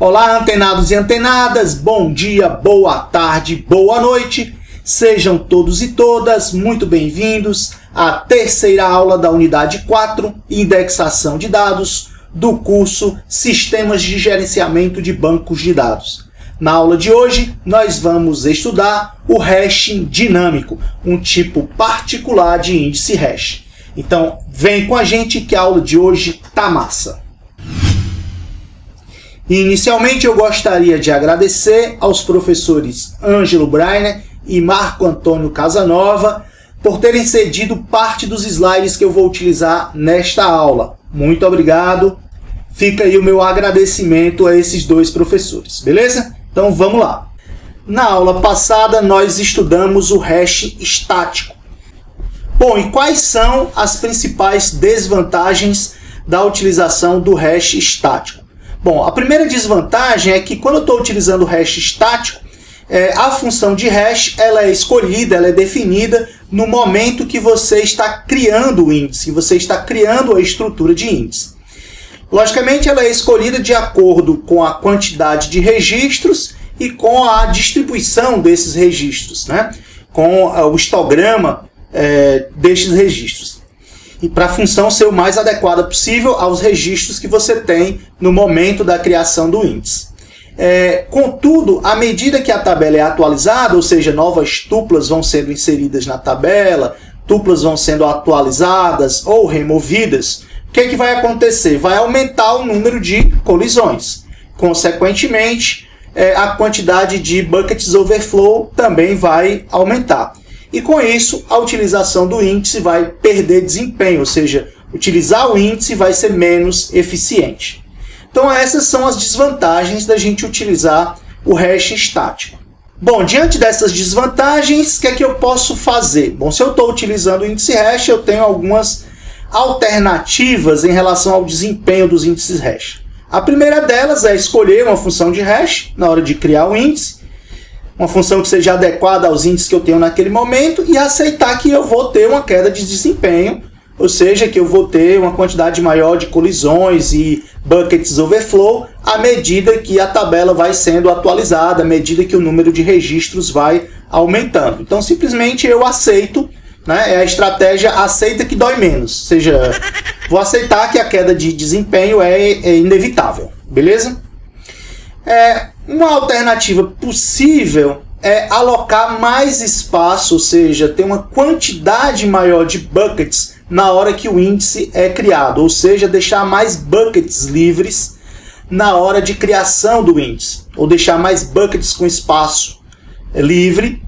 Olá, antenados e antenadas, bom dia, boa tarde, boa noite. Sejam todos e todas muito bem-vindos à terceira aula da unidade 4, indexação de dados, do curso Sistemas de Gerenciamento de Bancos de Dados. Na aula de hoje, nós vamos estudar o hashing dinâmico, um tipo particular de índice hash. Então, vem com a gente que a aula de hoje tá massa. Inicialmente, eu gostaria de agradecer aos professores Ângelo Breiner e Marco Antônio Casanova por terem cedido parte dos slides que eu vou utilizar nesta aula. Muito obrigado. Fica aí o meu agradecimento a esses dois professores, beleza? Então vamos lá. Na aula passada nós estudamos o hash estático. Bom, e quais são as principais desvantagens da utilização do hash estático? Bom, a primeira desvantagem é que quando eu estou utilizando o hash estático, a função de hash ela é escolhida, ela é definida no momento que você está criando o índice, que você está criando a estrutura de índice. Logicamente, ela é escolhida de acordo com a quantidade de registros e com a distribuição desses registros, né? Com o histograma destes registros. E para a função ser o mais adequada possível aos registros que você tem no momento da criação do índice. Contudo, à medida que a tabela é atualizada, ou seja, novas tuplas vão sendo inseridas na tabela, tuplas vão sendo atualizadas ou removidas, o que vai acontecer? Vai aumentar o número de colisões. Consequentemente, a quantidade de buckets overflow também vai aumentar. E com isso, a utilização do índice vai perder desempenho, ou seja, utilizar o índice vai ser menos eficiente. Então essas são as desvantagens da gente utilizar o hash estático. Bom, diante dessas desvantagens, o que é que eu posso fazer? Bom, se eu estou utilizando o índice hash, eu tenho algumas alternativas em relação ao desempenho dos índices hash. A primeira delas é escolher uma função de hash na hora de criar o índice, uma função que seja adequada aos índices que eu tenho naquele momento e aceitar que eu vou ter uma queda de desempenho, ou seja, que eu vou ter uma quantidade maior de colisões e buckets overflow à medida que a tabela vai sendo atualizada, à medida que o número de registros vai aumentando. Então, simplesmente eu aceito, né? É a estratégia aceita que dói menos, ou seja, vou aceitar que a queda de desempenho é inevitável, beleza? Uma alternativa possível é alocar mais espaço, ou seja, ter uma quantidade maior de buckets na hora que o índice é criado, ou seja, deixar mais buckets livres na hora de criação do índice, ou deixar mais buckets com espaço livre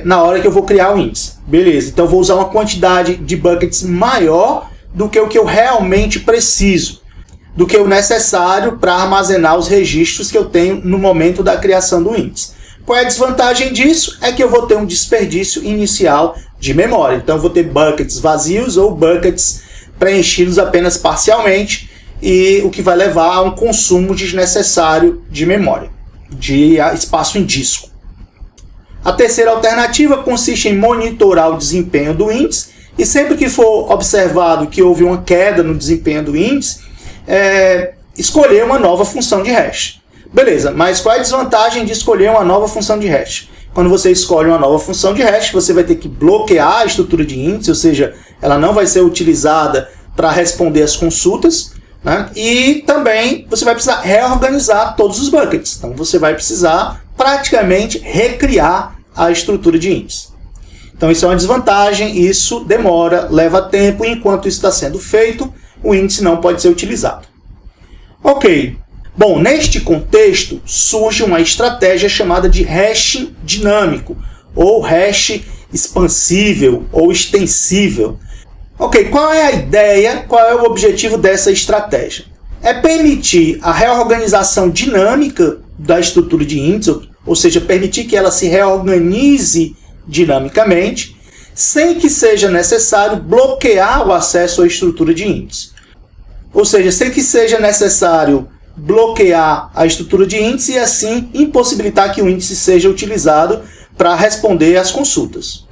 na hora que eu vou criar o índice. Beleza, então eu vou usar uma quantidade de buckets maior do que o que eu realmente preciso, do que o necessário para armazenar os registros que eu tenho no momento da criação do índice. Qual é a desvantagem disso? É que eu vou ter um desperdício inicial de memória. Então eu vou ter buckets vazios ou buckets preenchidos apenas parcialmente, e o que vai levar a um consumo desnecessário de memória, de espaço em disco. A terceira alternativa consiste em monitorar o desempenho do índice, e sempre que for observado que houve uma queda no desempenho do índice, escolher uma nova função de hash. Beleza, mas qual é a desvantagem de escolher uma nova função de hash? Quando você escolhe uma nova função de hash, você vai ter que bloquear a estrutura de índice, ou seja, ela não vai ser utilizada para responder às consultas, né? E também você vai precisar reorganizar todos os buckets. Então você vai precisar praticamente recriar a estrutura de índice. Então isso é uma desvantagem, isso demora, leva tempo, e enquanto isso está sendo feito, o índice não pode ser utilizado. Ok. Bom, neste contexto surge uma estratégia chamada de hashing dinâmico, ou hash expansível, ou extensível. Ok, qual é a ideia, qual é o objetivo dessa estratégia? É permitir a reorganização dinâmica da estrutura de índice, ou seja, permitir que ela se reorganize dinamicamente, sem que seja necessário bloquear o acesso à estrutura de índice. Ou seja, sem que seja necessário bloquear a estrutura de índice e assim impossibilitar que o índice seja utilizado para responder às consultas.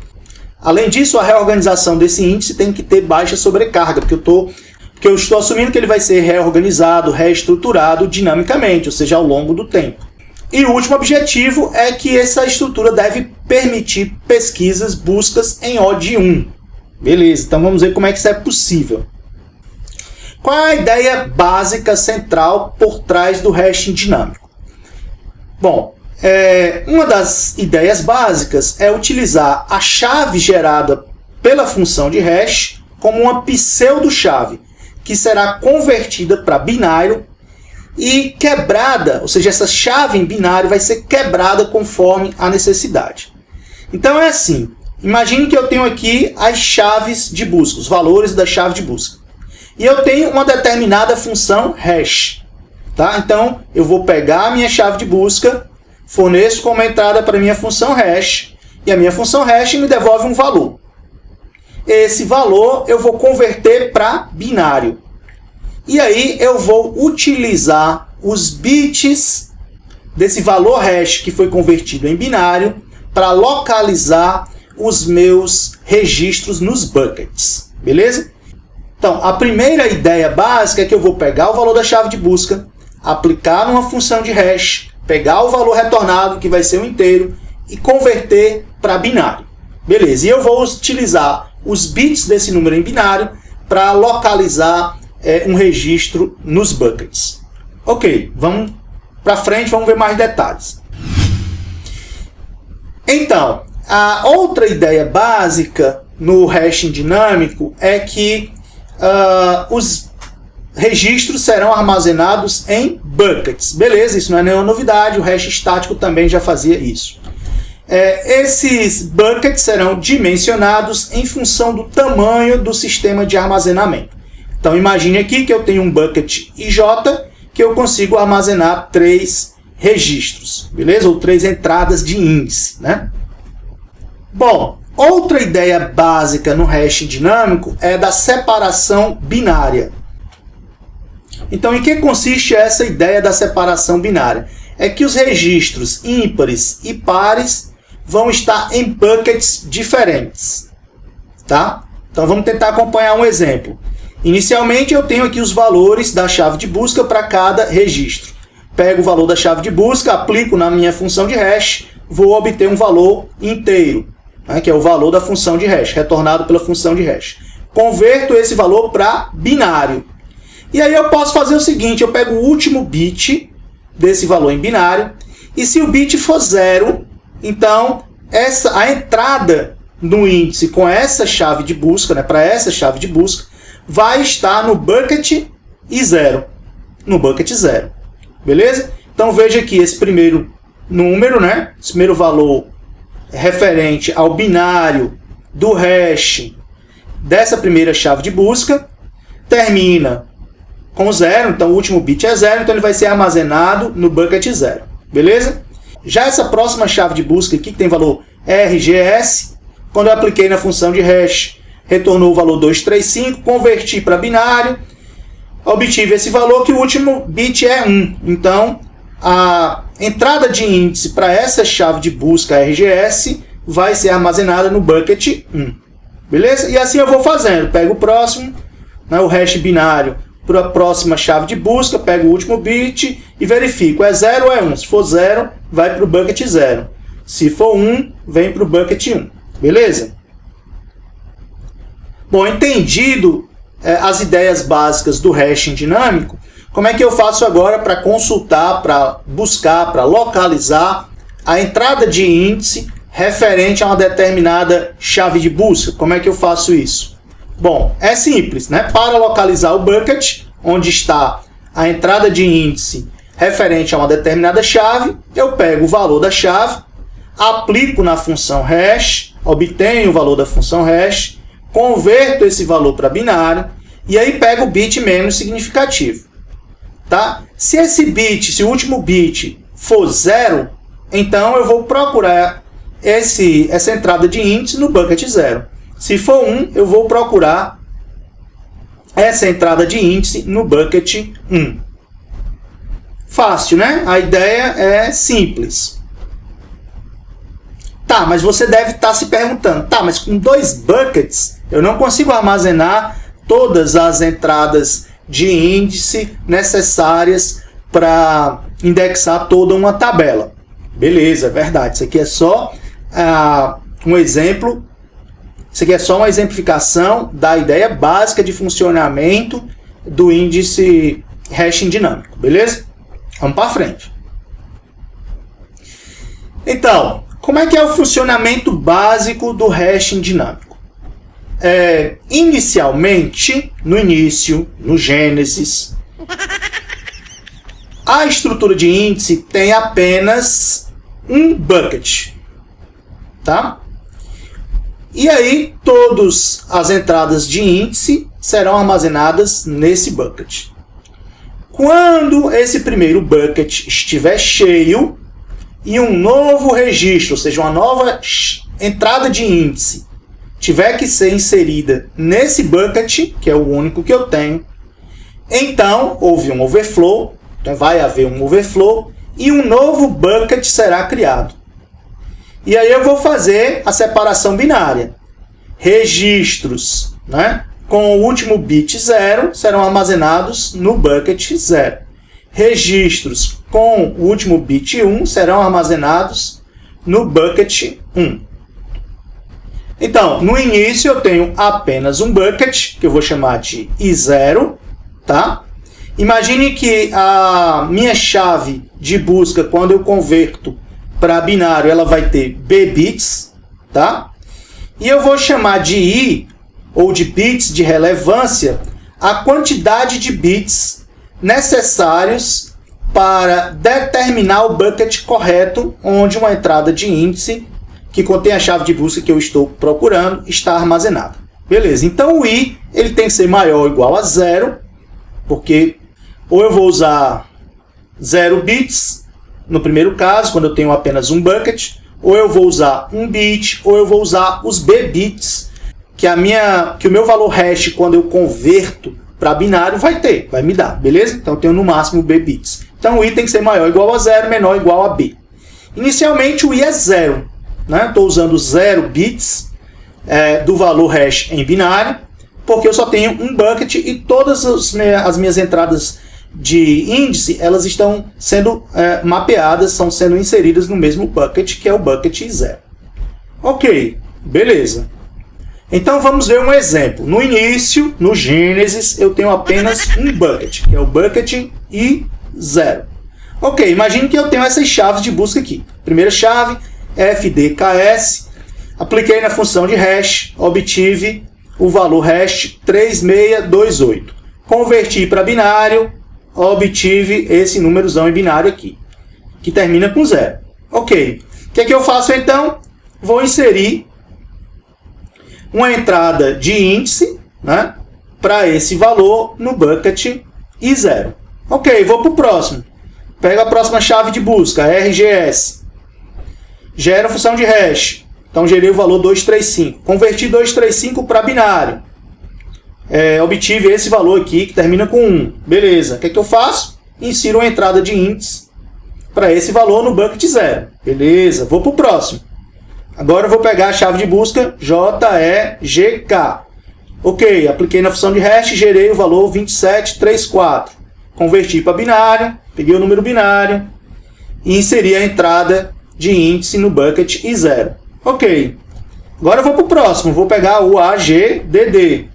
Além disso, a reorganização desse índice tem que ter baixa sobrecarga, porque eu estou Porque eu estou assumindo que ele vai ser reorganizado, reestruturado dinamicamente, ou seja, ao longo do tempo. E o último objetivo é que essa estrutura deve permitir pesquisas, buscas em O de 1. Beleza, então vamos ver como é que isso é possível. Qual é a ideia básica central por trás do hashing dinâmico? Bom, uma das ideias básicas é utilizar a chave gerada pela função de hash como uma pseudo-chave, que será convertida para binário e quebrada, ou seja, essa chave em binário vai ser quebrada conforme a necessidade. Então é assim, imagine que eu tenho aqui as chaves de busca, os valores da chave de busca. E eu tenho uma determinada função hash. Tá? Então eu vou pegar a minha chave de busca, forneço como entrada para a minha função hash, e a minha função hash me devolve um valor. Esse valor eu vou converter para binário. E aí eu vou utilizar os bits desse valor hash que foi convertido em binário para localizar os meus registros nos buckets. Beleza? Então, a primeira ideia básica é que eu vou pegar o valor da chave de busca, aplicar numa função de hash, pegar o valor retornado, que vai ser um inteiro, e converter para binário. Beleza, e eu vou utilizar os bits desse número em binário para localizar um registro nos buckets. Ok, vamos para frente, vamos ver mais detalhes. Então, a outra ideia básica no hashing dinâmico é que os registros serão armazenados em buckets. Beleza, isso não é nenhuma novidade, o hash estático também já fazia isso. Esses buckets serão dimensionados em função do tamanho do sistema de armazenamento. Então imagine aqui que eu tenho um bucket IJ que eu consigo armazenar 3 registros, beleza? Ou 3 entradas de índice, né? Bom, outra ideia básica no hashing dinâmico é da separação binária. Então, em que consiste essa ideia da separação binária? É que os registros ímpares e pares vão estar em buckets diferentes. Tá? Então, vamos tentar acompanhar um exemplo. Inicialmente, eu tenho aqui os valores da chave de busca para cada registro. Pego o valor da chave de busca, aplico na minha função de hash, vou obter um valor inteiro, né, que é o valor da função de hash, retornado pela função de hash. Converto esse valor para binário. E aí eu posso fazer o seguinte, eu pego o último bit desse valor em binário, e se o bit for 0, então a entrada no índice com essa chave de busca, né, para essa chave de busca, vai estar no bucket e 0. No bucket 0. Beleza? Então veja aqui esse primeiro número, né, esse primeiro valor referente ao binário do hash dessa primeira chave de busca, termina com 0, então o último bit é 0, então ele vai ser armazenado no bucket 0. Beleza? Já essa próxima chave de busca aqui, que tem valor RGS, quando eu apliquei na função de hash, retornou o valor 235, converti para binário, obtive esse valor que o último bit é 1. Então, a entrada de índice para essa chave de busca RGS vai ser armazenada no bucket 1. Beleza? E assim eu vou fazendo. Pego o próximo, né, o hash binário, para a próxima chave de busca, pego o último bit e verifico. É 0 ou é 1? Se for 0, vai para o bucket 0. Se for 1, vem para o bucket 1. Beleza? Bom, entendido as ideias básicas do hashing dinâmico, como é que eu faço agora para consultar, para buscar, para localizar a entrada de índice referente a uma determinada chave de busca? Como é que eu faço isso? Bom, é simples, né? Para localizar o bucket, onde está a entrada de índice referente a uma determinada chave, eu pego o valor da chave, aplico na função hash, obtenho o valor da função hash, converto esse valor para binário e aí pego o bit menos significativo. Tá? Se esse bit, se o último bit for 0, então eu vou procurar essa entrada de índice no bucket 0. Se for 1, eu vou procurar essa entrada de índice no bucket 1. Fácil, né? A ideia é simples. Tá, mas você deve estar se perguntando, tá, mas com 2 buckets eu não consigo armazenar todas as entradas de índice necessárias para indexar toda uma tabela. Beleza, é verdade. Isso aqui é só um exemplo. Isso aqui é só uma exemplificação da ideia básica de funcionamento do índice hashing dinâmico. Beleza? Vamos para frente. Então, como é que é o funcionamento básico do hashing dinâmico? Inicialmente, no Gênesis, a estrutura de índice tem apenas um bucket, tá? E aí, todas as entradas de índice serão armazenadas nesse bucket. Quando esse primeiro bucket estiver cheio e um novo registro, ou seja, uma nova entrada de índice, tiver que ser inserida nesse bucket, que é o único que eu tenho, então houve um overflow, então vai haver um overflow e um novo bucket será criado. E aí eu vou fazer a separação binária. Registros, né, com o último bit 0 serão armazenados no bucket 0. Registros com o último bit 1 serão armazenados no bucket 1. Então, no início eu tenho apenas um bucket, que eu vou chamar de I0, tá? Imagine que a minha chave de busca, quando eu converto para binário, ela vai ter B bits, tá? E eu vou chamar de I, ou de bits de relevância, a quantidade de bits necessários para determinar o bucket correto, onde uma entrada de índice que contém a chave de busca que eu estou procurando está armazenada. Beleza, então o I ele tem que ser maior ou igual a 0, porque ou eu vou usar 0 bits, no primeiro caso, quando eu tenho apenas um bucket, ou eu vou usar 1 bit, ou eu vou usar os B bits, que o meu valor hash, quando eu converto para binário, vai me dar, beleza? Então eu tenho no máximo B bits. Então o I tem que ser maior ou igual a 0, menor ou igual a B. Inicialmente o I é 0, né? Estou usando 0 bits do valor hash em binário, porque eu só tenho um bucket e todas as minhas entradas de índice, elas estão sendo mapeadas, estão sendo inseridas no mesmo bucket, que é o bucket 0. Ok, beleza. Então vamos ver um exemplo. No início, no Gênesis, eu tenho apenas um bucket, que é o bucket I0. Ok, imagine que eu tenho essas chaves de busca aqui. Primeira chave, fdks, apliquei na função de hash, obtive o valor hash 3628. Converti para binário, obtive esse númerozão em binário aqui, que termina com 0. Ok, o que é que eu faço então? Vou inserir uma entrada de índice, né, para esse valor no bucket I0. Ok, vou para o próximo. Pego a próxima chave de busca, RGS. Gera a função de hash. Então gerei o valor 235. Converti 235 para binário. Obtive esse valor aqui, que termina com 1. Beleza. O que é que eu faço? Insiro uma entrada de índice para esse valor no bucket 0. Beleza. Vou para o próximo. Agora eu vou pegar a chave de busca JEGK. Ok, apliquei na função de hash, gerei o valor 2734. Converti para binário, peguei o número binário e inseri a entrada de índice no bucket I0. Ok, agora eu vou para o próximo, vou pegar o AGDD.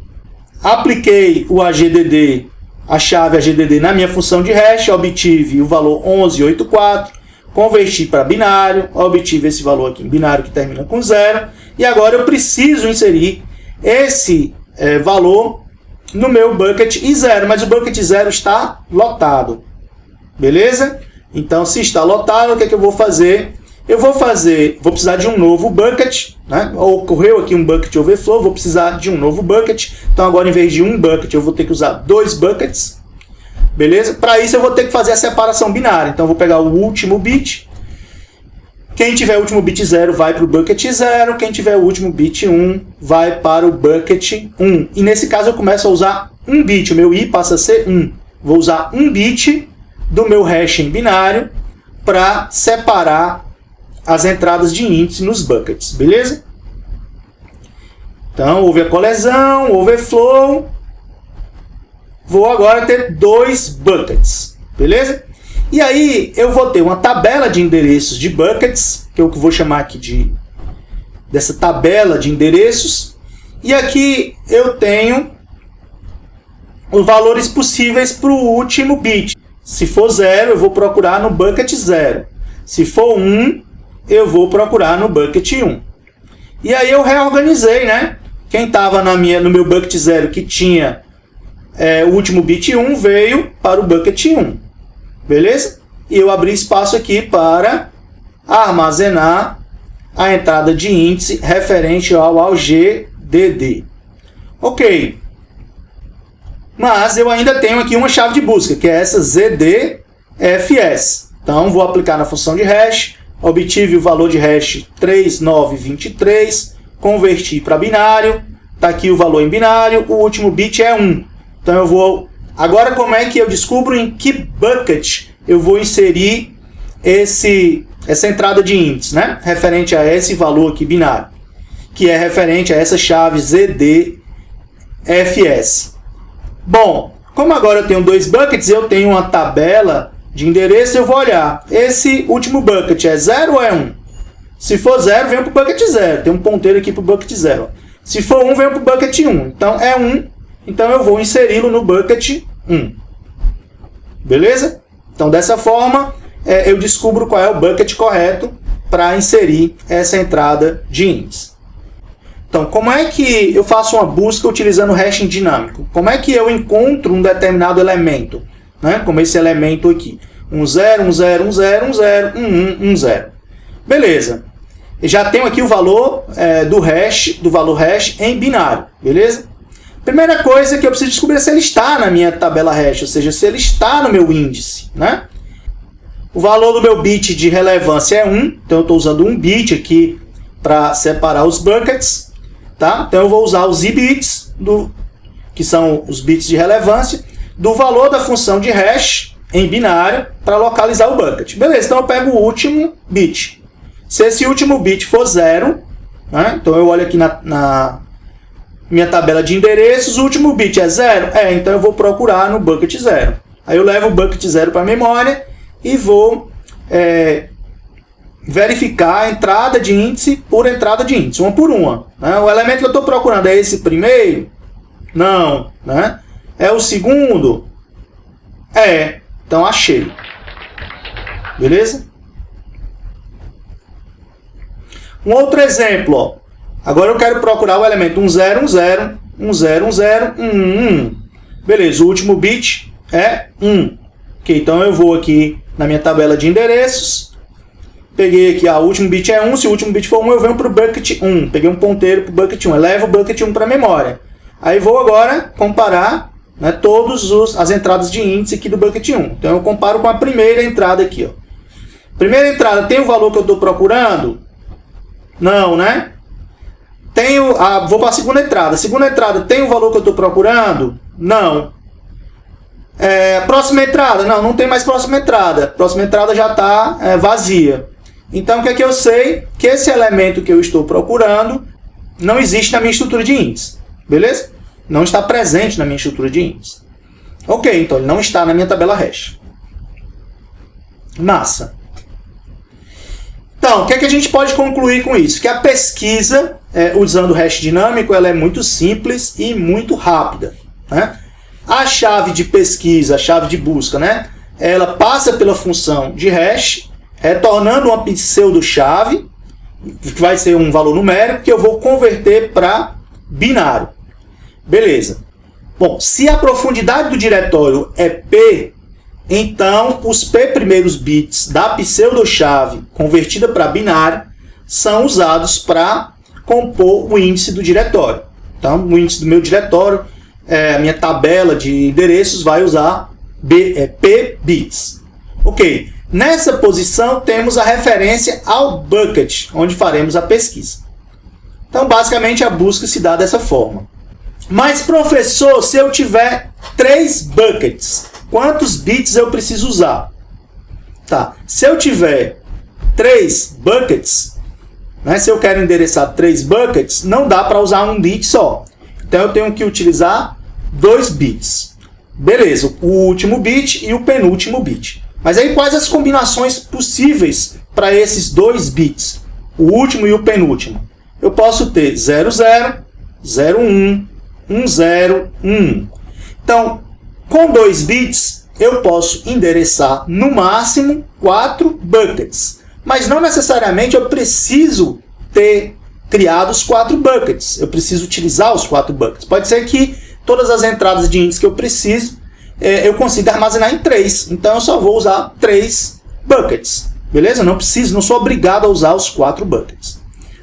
Apliquei o AGDD, a chave AGDD na minha função de hash, obtive o valor 1184. Converti para binário, obtive esse valor aqui em binário que termina com 0. E agora eu preciso inserir esse valor no meu bucket I0, mas o bucket 0 está lotado. Beleza? Então, se está lotado, o que é que eu vou fazer? Vou precisar de um novo bucket, né? Ocorreu aqui um bucket overflow, vou precisar de um novo bucket. Então, agora, em vez de um bucket, eu vou ter que usar 2 buckets. Beleza? Para isso eu vou ter que fazer a separação binária. Então eu vou pegar o último bit. Quem tiver o último bit 0 vai para o bucket 0. Quem tiver o último bit 1 vai para o bucket 1. E nesse caso eu começo a usar 1 bit. O meu I passa a ser 1. Vou usar 1 bit do meu hash em binário para separar as entradas de índice nos buckets. Beleza? Então houve a colisão, overflow. vou agora ter 2 buckets, beleza? E aí eu vou ter uma tabela de endereços de buckets, que é o que eu vou chamar aqui dessa tabela de endereços. E aqui eu tenho os valores possíveis para o último bit. Se for 0, eu vou procurar no bucket 0. Se for 1, eu vou procurar no bucket 1. E aí eu reorganizei, né? Quem estava no meu bucket 0 que tinha o último bit 1 veio para o bucket 1. Beleza? E eu abri espaço aqui para armazenar a entrada de índice referente ao GDD. Ok. Mas eu ainda tenho aqui uma chave de busca, que é essa ZDFS. Então, vou aplicar na função de hash, obtive o valor de hash 3923, converti para binário, está aqui o valor em binário, o último bit é 1. Então, eu vou... Agora, como é que eu descubro em que bucket eu vou inserir essa entrada de índice, né? Referente a esse valor aqui binário, que é referente a essa chave ZDFS. Bom, como agora eu tenho 2 buckets, eu tenho uma tabela de endereço, eu vou olhar. Esse último bucket é 0 ou é 1? Se for 0, venho para o bucket 0. Tem um ponteiro aqui para o bucket 0. Se for 1, venho para o bucket 1. Então, é 1. Então, eu vou inseri-lo no bucket 1. Beleza? Então, dessa forma, eu descubro qual é o bucket correto para inserir essa entrada de índice. Então, como é que eu faço uma busca utilizando o hashing dinâmico? Como é que eu encontro um determinado elemento? Né? Como esse elemento aqui. 1, 0, 1, 0, 1, 0, 1, 0, 1, 1, 1, 0. Beleza. Eu já tenho aqui o valor do valor hash em binário. Beleza? Primeira coisa que eu preciso descobrir é se ele está na minha tabela hash, ou seja, se ele está no meu índice. Né? O valor do meu bit de relevância é 1, então eu estou usando um bit aqui para separar os buckets. Tá? Então eu vou usar os i-bits, que são os bits de relevância, do valor da função de hash em binário para localizar o bucket. Beleza, então eu pego o último bit. Se esse último bit for 0, né? Então eu olho aqui na minha tabela de endereços, o último bit é 0? Então eu vou procurar no bucket 0. Aí eu levo o bucket 0 para a memória e vou verificar a entrada de índice por entrada de índice, uma por uma. Né? O elemento que eu estou procurando é esse primeiro? Não. Né? É o segundo? Então achei. Beleza? Um outro exemplo. Ó. Agora eu quero procurar o elemento 1, 0, 1, 0, 1, 0, 1, 0, 1, 1, 1. Beleza, o último bit é 1. Ok, então eu vou aqui na minha tabela de endereços. Peguei aqui, o último bit é 1, se o último bit for 1, eu venho para o bucket 1. Peguei um ponteiro para o bucket 1, eu levo o bucket 1 para a memória. Aí vou agora comparar, né, todas as entradas de índice aqui do bucket 1. Então eu comparo com a primeira entrada aqui. Ó. Primeira entrada tem o valor que eu estou procurando? Não, né? Vou para a segunda entrada. Segunda entrada tem o valor que eu estou procurando? Não. Próxima entrada? Não tem mais próxima entrada. Próxima entrada já está vazia. Então, o que é que eu sei? Que esse elemento que eu estou procurando não existe na minha estrutura de índice. Beleza? Não está presente na minha estrutura de índice. Ok, então ele não está na minha tabela hash. Massa. Então, o que é que a gente pode concluir com isso? Que a pesquisa, usando o hash dinâmico, ela é muito simples e muito rápida. Né? A chave de pesquisa, a chave de busca, né? Ela passa pela função de hash, retornando uma pseudo-chave, que vai ser um valor numérico, que eu vou converter para binário. Beleza. Bom, se a profundidade do diretório é P, então os P primeiros bits da pseudo-chave convertida para binário são usados para compor o índice do diretório. Então, o índice do meu diretório, a minha tabela de endereços vai usar P bits. Ok. Nessa posição temos a referência ao bucket, onde faremos a pesquisa. Então, basicamente, a busca se dá dessa forma. Mas, professor, se eu tiver 3 buckets, quantos bits eu preciso usar? Tá. Se eu tiver 3 buckets, né, se eu quero endereçar 3 buckets, não dá para usar um bit só. Então, eu tenho que utilizar 2 bits. Beleza, o último bit e o penúltimo bit. Mas aí quais as combinações possíveis para esses dois bits? O último e o penúltimo. Eu posso ter 00, 01, 10, 11. Então, com 2 bits, eu posso endereçar no máximo 4 buckets. Mas não necessariamente eu preciso ter criado os 4 buckets. Eu preciso utilizar os 4 buckets. Pode ser que todas as entradas de índice que eu preciso, eu consiga armazenar em 3. Então eu só vou usar 3 buckets. Beleza? Não preciso, não sou obrigado a usar os 4 buckets.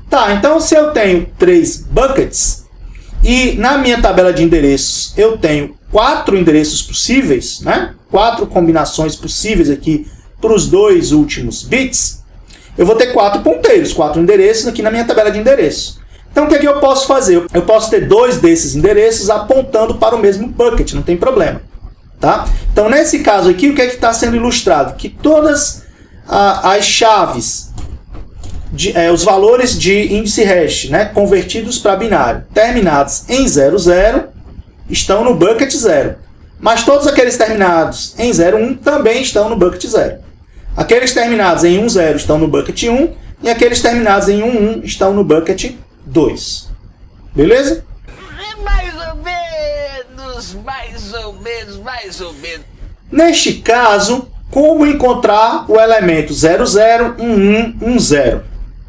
Tá, então se eu tenho 3 buckets e na minha tabela de endereços eu tenho 4 endereços possíveis, né? 4 combinações possíveis aqui para os 2 últimos bits, eu vou ter 4 ponteiros, 4 endereços aqui na minha tabela de endereços. Então o que é que eu posso fazer? Eu posso ter 2 desses endereços apontando para o mesmo bucket, não tem problema. Tá? Então nesse caso aqui, o que é que está sendo ilustrado? Que todas as chaves, os valores de índice hash, né, convertidos para binário, terminados em 00, estão no bucket 0. Mas todos aqueles terminados em 01 também estão no bucket 0. Aqueles terminados em 10 estão no bucket 1 e aqueles terminados em 11 estão no bucket 2. Beleza? Mais ou menos, mais ou menos, mais ou menos. Neste caso, como encontrar o elemento 00, 11, 10?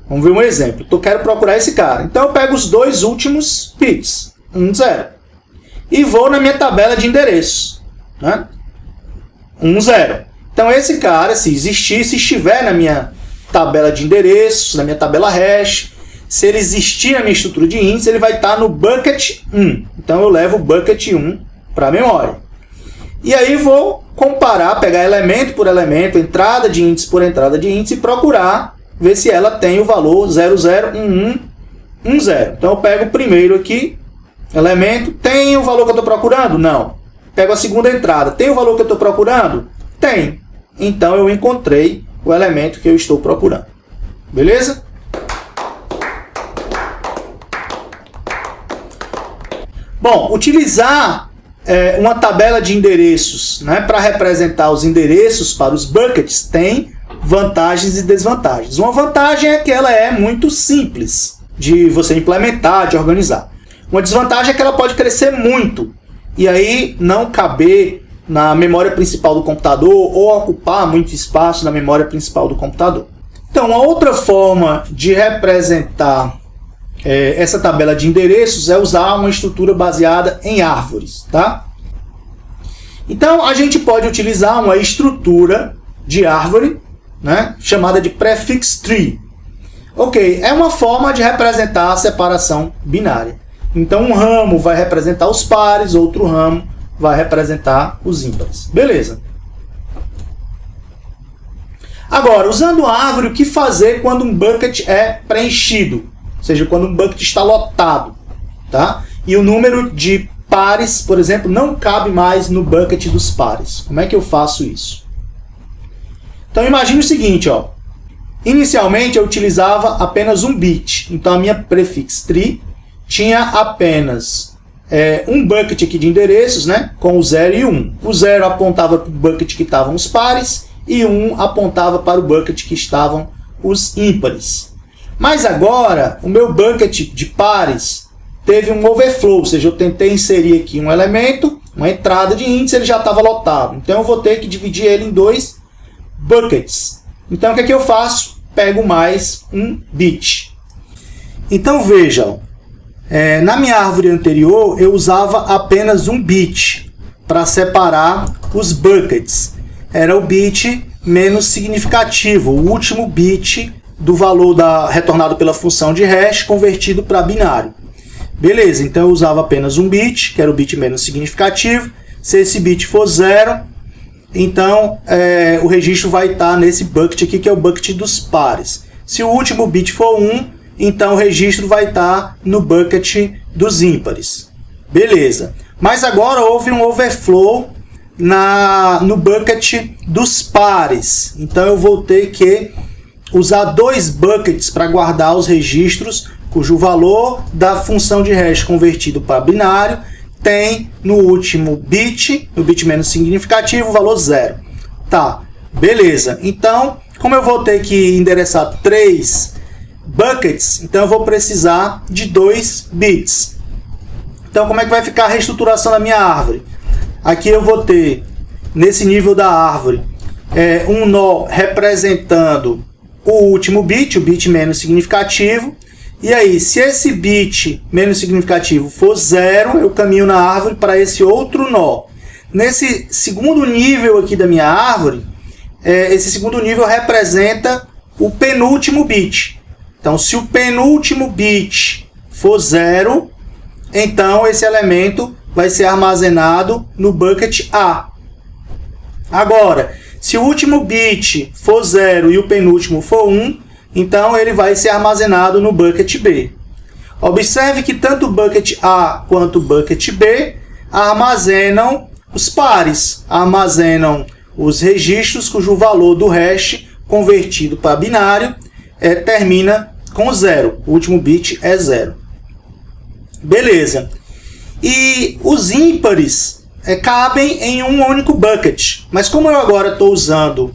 Vamos ver um exemplo. Eu quero procurar esse cara. Então eu pego os 2 últimos bits, 10, e vou na minha tabela de endereços, né? 10. Então esse cara, se existir, se estiver na minha tabela de endereços, na minha tabela hash, se ele existir na minha estrutura de índice, ele vai estar no bucket 1. Então eu levo o bucket 1 para a memória. E aí vou comparar, pegar elemento por elemento, entrada de índice por entrada de índice e procurar ver se ela tem o valor 00, 11, 10. Então eu pego o primeiro aqui, elemento, tem o valor que eu estou procurando? Não. Pego a segunda entrada, tem o valor que eu estou procurando? Tem. Então eu encontrei o elemento que eu estou procurando. Beleza? Bom, utilizar uma tabela de endereços, né, para representar os endereços para os buckets tem vantagens e desvantagens. Uma vantagem é que ela é muito simples de você implementar, de organizar. Uma desvantagem é que ela pode crescer muito e aí não caber na memória principal do computador ou ocupar muito espaço na memória principal do computador. Então, uma outra forma de representar essa tabela de endereços é usar uma estrutura baseada em árvores. Tá? Então, a gente pode utilizar uma estrutura de árvore, né, chamada de prefix tree. Ok, é uma forma de representar a separação binária. Então, um ramo vai representar os pares, outro ramo vai representar os ímpares. Beleza. Agora, usando a árvore, o que fazer quando um bucket é preenchido? Ou seja, quando um bucket está lotado. Tá? E o número de pares, por exemplo, não cabe mais no bucket dos pares. Como é que eu faço isso? Então, imagine o seguinte. Ó. Inicialmente, eu utilizava apenas um bit. Então, a minha prefix tree tinha apenas um bucket aqui de endereços, né, com o 0 e 1. O 0 apontava para o bucket que estavam os pares e o 1 apontava para o bucket que estavam os ímpares. Mas agora, o meu bucket de pares teve um overflow, ou seja, eu tentei inserir aqui um elemento, uma entrada de índice, ele já estava lotado. Então eu vou ter que dividir ele em 2 buckets. Então o que é que eu faço? Pego mais um bit. Então vejam, na minha árvore anterior eu usava apenas um bit para separar os buckets. Era o bit menos significativo, o último bit do valor retornado pela função de hash convertido para binário. Beleza, então eu usava apenas um bit, que era o bit menos significativo. Se esse bit for 0, então o registro vai estar nesse bucket aqui, que é o bucket dos pares. Se o último bit for 1, então o registro vai estar no bucket dos ímpares. Beleza. Mas agora houve um overflow no bucket dos pares. Então eu vou ter que usar 2 buckets para guardar os registros cujo valor da função de hash convertido para binário tem no último bit, no bit menos significativo, o valor 0. Tá, beleza. Então, como eu vou ter que endereçar 3 buckets, então eu vou precisar de 2 bits. Então, como é que vai ficar a reestruturação da minha árvore? Aqui eu vou ter, nesse nível da árvore, um nó representando o último bit, o bit menos significativo. E aí, se esse bit menos significativo for 0, eu caminho na árvore para esse outro nó. Nesse segundo nível aqui da minha árvore, esse segundo nível representa o penúltimo bit. Então, se o penúltimo bit for 0, então esse elemento vai ser armazenado no bucket A. Agora, se o último bit for 0 e o penúltimo for 1, então ele vai ser armazenado no bucket B. Observe que tanto o bucket A quanto o bucket B armazenam os pares, armazenam os registros cujo valor do hash convertido para binário termina com 0. O último bit é 0. Beleza. E os ímpares cabem em um único bucket. Mas como eu agora estou usando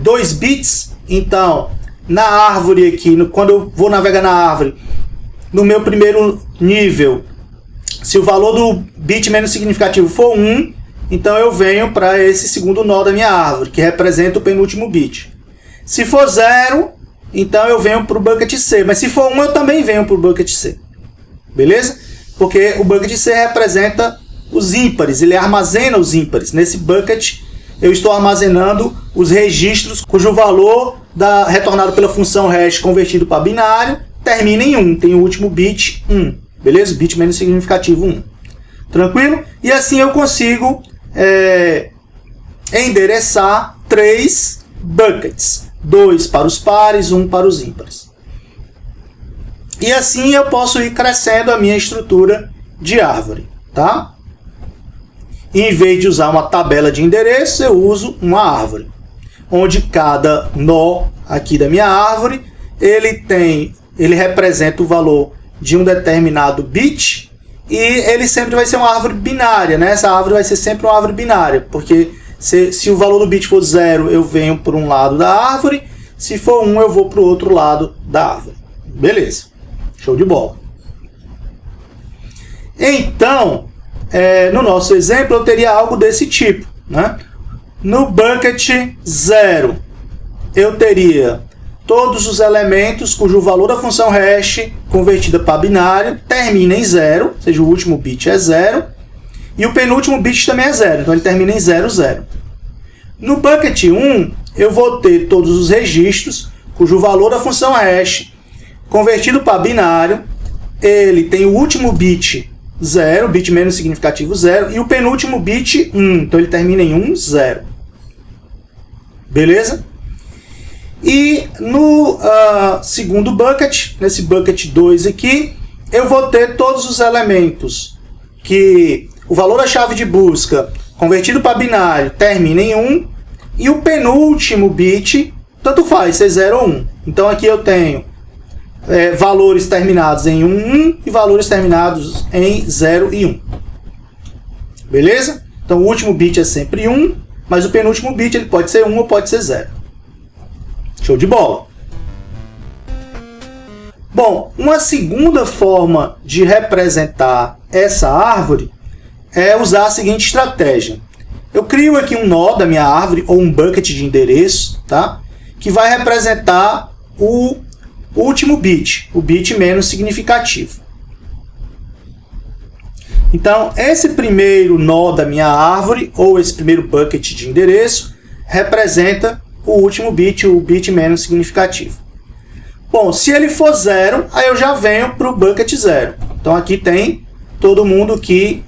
2 bits, então na árvore aqui, quando eu vou navegar na árvore, no meu primeiro nível, se o valor do bit menos significativo for 1, então eu venho para esse segundo nó da minha árvore, que representa o penúltimo bit. Se for 0, então eu venho para o bucket C. Mas se for 1, eu também venho para o bucket C. Beleza? Porque o bucket C representa os ímpares, ele armazena os ímpares. Nesse bucket eu estou armazenando os registros cujo valor retornado pela função hash convertido para binário termina em 1, tem o último bit 1, beleza? Bit menos significativo 1. Tranquilo? E assim eu consigo endereçar 3 buckets, 2 para os pares, 1 para os ímpares. E assim eu posso ir crescendo a minha estrutura de árvore, tá? E em vez de usar uma tabela de endereço, eu uso uma árvore, onde cada nó aqui da minha árvore, ele representa o valor de um determinado bit, e ele sempre vai ser uma árvore binária, né? Essa árvore vai ser sempre uma árvore binária, porque se o valor do bit for 0, eu venho por um lado da árvore, se for 1, eu vou para o outro lado da árvore. Beleza, show de bola. Então, no nosso exemplo, eu teria algo desse tipo, né? No bucket 0, eu teria todos os elementos cujo valor da função hash convertida para binário termina em 0, ou seja, o último bit é 0, e o penúltimo bit também é 0, então ele termina em 0, 0. No bucket 1, eu vou ter todos os registros cujo valor da função hash convertido para binário, ele tem o último bit 0, bit menos significativo 0, e o penúltimo bit 1, então ele termina em 1, 0. Beleza? E no segundo bucket, nesse bucket 2 aqui, eu vou ter todos os elementos que o valor da chave de busca convertido para binário termina em 1, e o penúltimo bit, tanto faz, ser 0 ou 1. Então aqui eu tenho valores terminados em 1, 1 e valores terminados em 0 e 1. Beleza? Então o último bit é sempre 1, mas o penúltimo bit ele pode ser 1 ou pode ser 0. Show de bola! Bom, uma segunda forma de representar essa árvore é usar a seguinte estratégia. Eu crio aqui um nó da minha árvore, ou um bucket de endereço, tá? Que vai representar o último bit, o bit menos significativo. Então, esse primeiro nó da minha árvore, ou esse primeiro bucket de endereço, representa o último bit, o bit menos significativo. Bom, se ele for 0, aí eu já venho para o bucket 0. Então aqui tem todo mundo que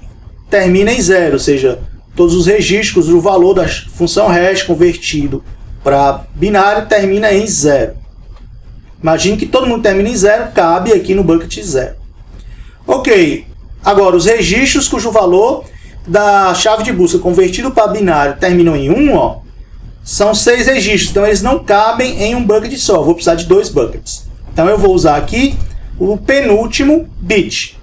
termina em 0, ou seja, todos os registros, o valor da função hash convertido para binário termina em 0. Imagine que todo mundo termina em 0, cabe aqui no bucket 0. Ok, agora os registros cujo valor da chave de busca convertido para binário terminam em 1, ó, são 6 registros, então eles não cabem em um bucket só, vou precisar de 2 buckets. Então eu vou usar aqui o penúltimo bit.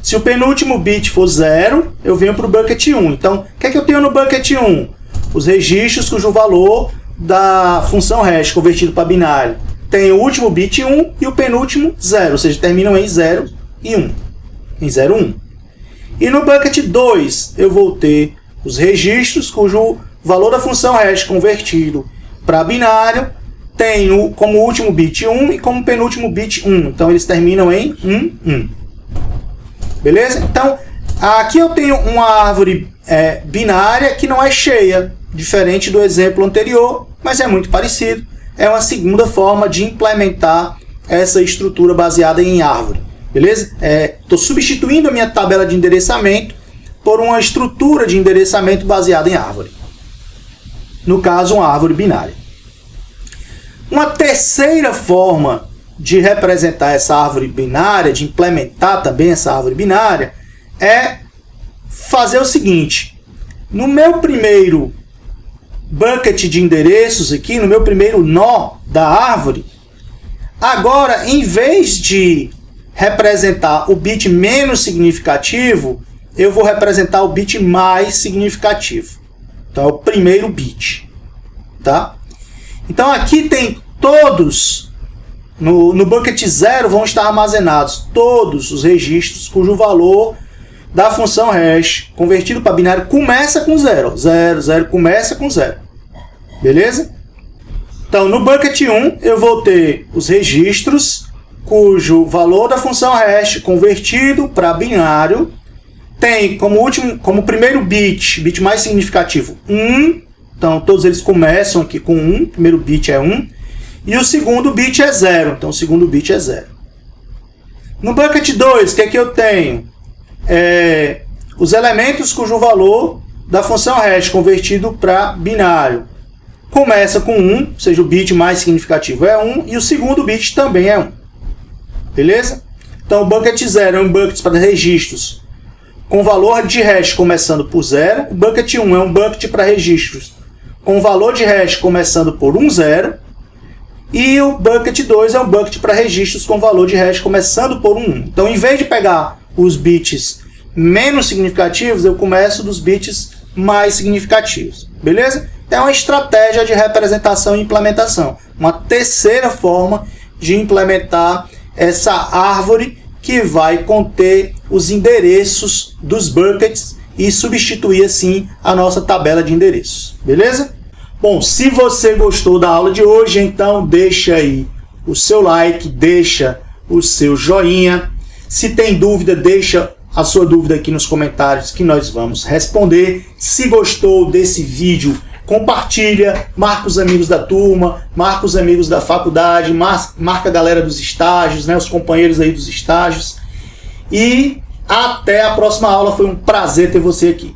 Se o penúltimo bit for 0, eu venho para o bucket 1. Então, o que é que eu tenho no bucket 1? Os registros cujo valor da função hash convertido para binário tem o último bit 1 e o penúltimo 0, ou seja, terminam em 0 e 1. Em 0, 1. E no bucket 2, eu vou ter os registros cujo valor da função hash convertido para binário tem como último bit 1 e como penúltimo bit 1. Então, eles terminam em 1, 1. Beleza? Então, aqui eu tenho uma árvore binária que não é cheia, diferente do exemplo anterior, mas é muito parecido. É uma segunda forma de implementar essa estrutura baseada em árvore. Beleza? Estou substituindo a minha tabela de endereçamento por uma estrutura de endereçamento baseada em árvore. No caso, uma árvore binária. Uma terceira forma de representar essa árvore binária, de implementar também essa árvore binária, é fazer o seguinte. No meu primeiro bucket de endereços aqui, no meu primeiro nó da árvore, agora, em vez de representar o bit menos significativo, eu vou representar o bit mais significativo. Então, é o primeiro bit. Tá? Então, aqui tem todos, no bucket 0 vão estar armazenados todos os registros cujo valor da função hash convertido para binário começa com 0. 0, 0 começa com 0. Beleza? Então, no bucket 1, eu vou ter os registros cujo valor da função hash convertido para binário tem como primeiro bit mais significativo 1. Então, todos eles começam aqui com 1. O primeiro bit é 1. E o segundo bit é 0. Então, o segundo bit é 0. No bucket 2, o que é que eu tenho? Os elementos cujo valor da função hash convertido para binário começa com 1, ou seja, o bit mais significativo é 1. E o segundo bit também é 1. Beleza? Então, o bucket 0 é um bucket para registros com valor de hash começando por 0. O bucket 1 é um bucket para registros com valor de hash começando por 1, 0. E o bucket 2 é um bucket para registros com valor de hash começando por 1, 1. Então, em vez de pegar os bits menos significativos, eu começo dos bits mais significativos. Beleza? É uma estratégia de representação e implementação. Uma terceira forma de implementar essa árvore que vai conter os endereços dos buckets e substituir assim a nossa tabela de endereços. Beleza? Bom, se você gostou da aula de hoje, então deixa aí o seu like, deixa o seu joinha. Se tem dúvida, deixa a sua dúvida aqui nos comentários que nós vamos responder. Se gostou desse vídeo, compartilha, marca os amigos da turma, marca os amigos da faculdade, marca a galera dos estágios, né, os companheiros aí dos estágios. E até a próxima aula, foi um prazer ter você aqui.